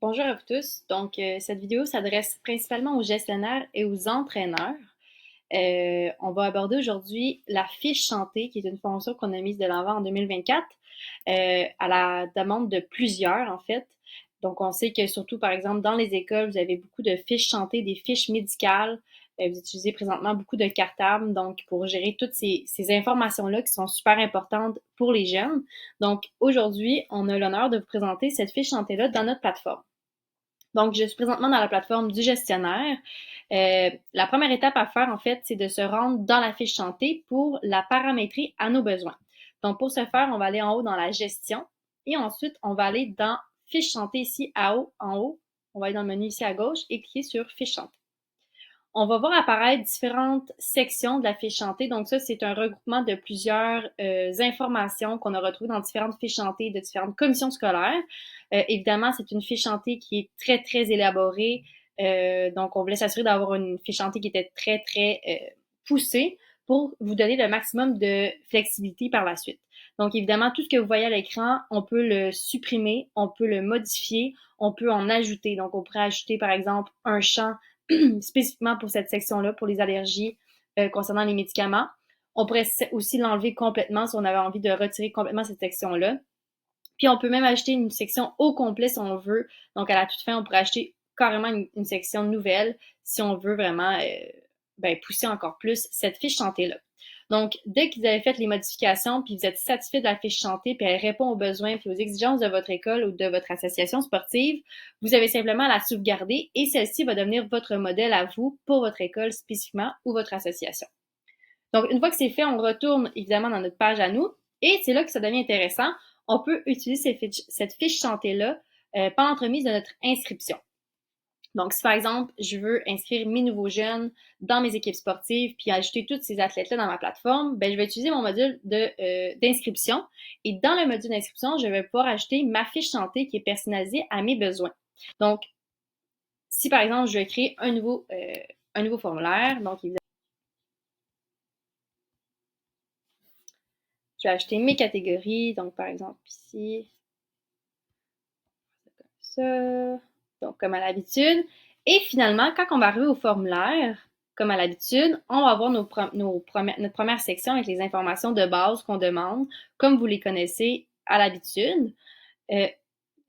Bonjour à vous tous. Cette vidéo s'adresse principalement aux gestionnaires et aux entraîneurs. On va aborder aujourd'hui la fiche santé, qui est une fonction qu'on a mise de l'avant en 2024, à la demande de plusieurs, en fait. Donc, on sait que surtout, par exemple, dans les écoles, vous avez beaucoup de fiches santé, des fiches médicales. Vous utilisez présentement beaucoup de cartables, donc pour gérer toutes ces informations-là qui sont super importantes pour les jeunes. Donc, aujourd'hui, on a l'honneur de vous présenter cette fiche santé-là dans notre plateforme. Donc, je suis présentement dans la plateforme du gestionnaire. La première étape à faire, en fait, c'est de se rendre dans la fiche santé pour la paramétrer à nos besoins. Donc, pour ce faire, on va aller en haut dans la gestion et ensuite, on va aller dans fiche santé ici en haut. On va aller dans le menu ici à gauche et cliquer sur fiche santé. On va voir apparaître différentes sections de la fiche santé. Donc ça, c'est un regroupement de plusieurs informations qu'on a retrouvées dans différentes fiches santé de différentes commissions scolaires. Évidemment, c'est une fiche santé qui est très, très élaborée. Donc, on voulait s'assurer d'avoir une fiche santé qui était très, très poussée pour vous donner le maximum de flexibilité par la suite. Donc, évidemment, tout ce que vous voyez à l'écran, on peut le supprimer, on peut le modifier, on peut en ajouter. Donc, on pourrait ajouter, par exemple, un champ spécifiquement pour cette section-là, pour les allergies concernant les médicaments. On pourrait aussi l'enlever complètement si on avait envie de retirer complètement cette section-là. Puis on peut même ajouter une section au complet si on veut. Donc à la toute fin, on pourrait acheter carrément une section nouvelle si on veut vraiment pousser encore plus cette fiche santé-là. Donc, dès que vous avez fait les modifications, puis vous êtes satisfait de la fiche santé, puis elle répond aux besoins puis aux exigences de votre école ou de votre association sportive, vous avez simplement à la sauvegarder et celle-ci va devenir votre modèle à vous pour votre école spécifiquement ou votre association. Donc, une fois que c'est fait, on retourne évidemment dans notre page à nous et c'est là que ça devient intéressant. On peut utiliser cette fiche santé-là par l'entremise de notre inscription. Donc, si par exemple, je veux inscrire mes nouveaux jeunes dans mes équipes sportives puis ajouter tous ces athlètes-là dans ma plateforme, je vais utiliser mon module d'inscription. Et dans le module d'inscription, je vais pouvoir ajouter ma fiche santé qui est personnalisée à mes besoins. Donc, si par exemple, je veux créer un nouveau formulaire, donc évidemment, je vais ajouter mes catégories. Donc, par exemple, ici, comme ça. Donc, comme à l'habitude. Et finalement, quand on va arriver au formulaire, comme à l'habitude, on va avoir notre première section avec les informations de base qu'on demande, comme vous les connaissez à l'habitude.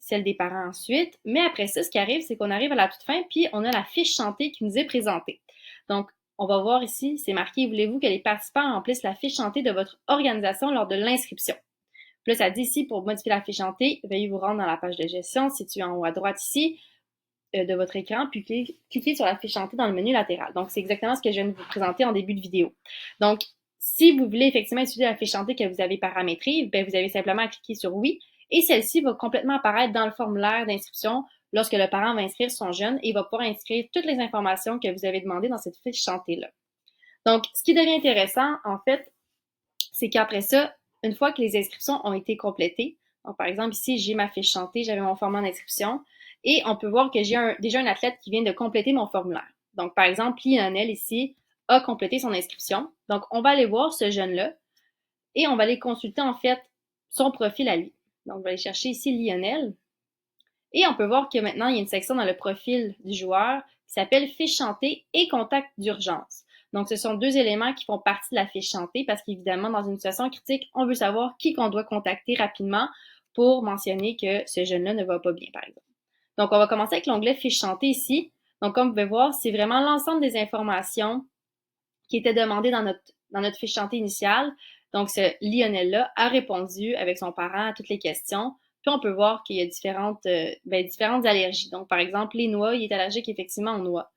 Celle des parents ensuite. Mais après ça, ce qui arrive, c'est qu'on arrive à la toute fin, puis on a la fiche santé qui nous est présentée. Donc, on va voir ici, c'est marqué, voulez-vous que les participants remplissent la fiche santé de votre organisation lors de l'inscription? Puis là, ça dit ici, pour modifier la fiche santé, veuillez vous rendre dans la page de gestion située en haut à droite ici de votre écran, puis cliquez sur la fiche santé dans le menu latéral. Donc, c'est exactement ce que je viens de vous présenter en début de vidéo. Donc, si vous voulez effectivement utiliser la fiche santé que vous avez paramétrée, vous avez simplement à cliquer sur oui et celle-ci va complètement apparaître dans le formulaire d'inscription lorsque le parent va inscrire son jeune et il va pouvoir inscrire toutes les informations que vous avez demandées dans cette fiche santé-là. Donc, ce qui devient intéressant, en fait, c'est qu'après ça, une fois que les inscriptions ont été complétées, donc par exemple ici, j'ai ma fiche santé, j'avais mon format d'inscription, et on peut voir que j'ai déjà un athlète qui vient de compléter mon formulaire. Donc par exemple, Lionel ici a complété son inscription. Donc on va aller voir ce jeune-là et on va aller consulter en fait son profil à lui. Donc on va aller chercher ici Lionel et on peut voir que maintenant il y a une section dans le profil du joueur qui s'appelle fiche santé et contact d'urgence. Donc, ce sont deux éléments qui font partie de la fiche santé parce qu'évidemment, dans une situation critique, on veut savoir qui qu'on doit contacter rapidement pour mentionner que ce jeune-là ne va pas bien, par exemple. Donc, on va commencer avec l'onglet fiche santé ici. Donc, comme vous pouvez voir, c'est vraiment l'ensemble des informations qui étaient demandées dans notre fiche santé initiale. Donc, ce Lionel-là a répondu avec son parent à toutes les questions. Puis, on peut voir qu'il y a différentes allergies. Donc, par exemple, les noix, il est allergique effectivement aux noix.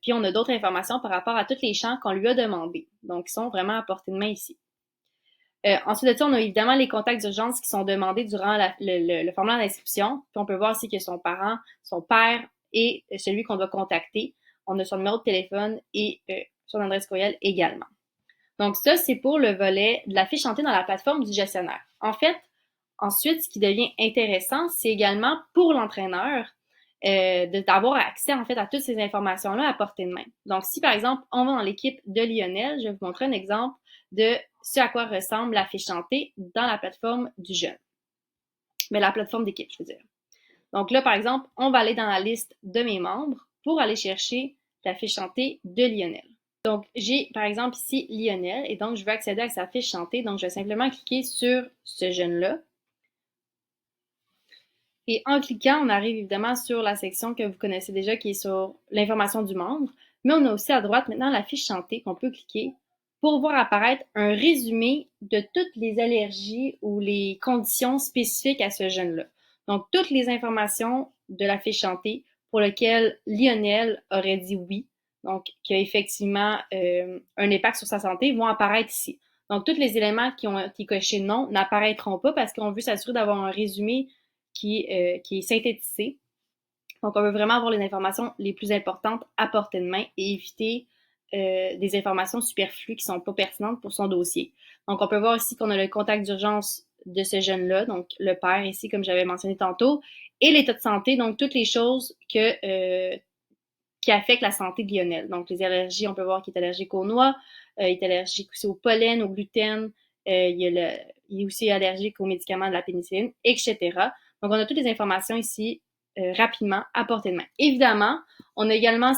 Puis on a d'autres informations par rapport à tous les champs qu'on lui a demandés. Donc, ils sont vraiment à portée de main ici. Ensuite de ça, on a évidemment les contacts d'urgence qui sont demandés durant le formulaire d'inscription. Puis on peut voir aussi que son parent, son père et celui qu'on doit contacter. On a son numéro de téléphone et son adresse courriel également. Donc ça, c'est pour le volet de la fiche santé dans la plateforme du gestionnaire. En fait, ensuite, ce qui devient intéressant, c'est également pour l'entraîneur d'avoir accès en fait à toutes ces informations-là à portée de main. Donc, si par exemple, on va dans l'équipe de Lionel, je vais vous montrer un exemple de ce à quoi ressemble la fiche santé dans la plateforme du jeune. Mais la plateforme d'équipe, je veux dire. Donc là, par exemple, on va aller dans la liste de mes membres pour aller chercher la fiche santé de Lionel. Donc, j'ai par exemple ici Lionel et donc je veux accéder à sa fiche santé. Donc, je vais simplement cliquer sur ce jeune-là. Et en cliquant, on arrive évidemment sur la section que vous connaissez déjà qui est sur l'information du membre. Mais on a aussi à droite maintenant la fiche santé qu'on peut cliquer pour voir apparaître un résumé de toutes les allergies ou les conditions spécifiques à ce jeune-là. Donc, toutes les informations de la fiche santé pour lesquelles Lionel aurait dit oui, donc qui a effectivement un impact sur sa santé, vont apparaître ici. Donc, tous les éléments qui ont été cochés non n'apparaîtront pas parce qu'on veut s'assurer d'avoir un résumé qui est synthétisé. Donc, on veut vraiment avoir les informations les plus importantes à portée de main et éviter des informations superflues qui ne sont pas pertinentes pour son dossier. Donc, on peut voir ici qu'on a le contact d'urgence de ce jeune-là, donc le père ici, comme j'avais mentionné tantôt, et l'état de santé, donc toutes les choses qui affectent la santé de Lionel. Donc, les allergies, on peut voir qu'il est allergique aux noix, il est allergique aussi au pollen, au gluten, il est aussi allergique aux médicaments de la pénicilline, etc. Donc, on a toutes les informations ici rapidement à portée de main. Évidemment, on a également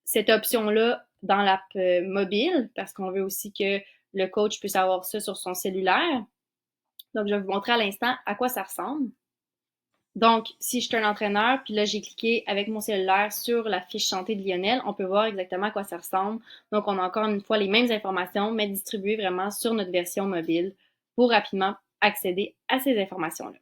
cette option-là dans l'app mobile parce qu'on veut aussi que le coach puisse avoir ça sur son cellulaire. Donc, je vais vous montrer à l'instant à quoi ça ressemble. Donc, si je suis un entraîneur, puis là, j'ai cliqué avec mon cellulaire sur la fiche santé de Lionel, on peut voir exactement à quoi ça ressemble. Donc, on a encore une fois les mêmes informations, mais distribuées vraiment sur notre version mobile pour rapidement accéder à ces informations-là.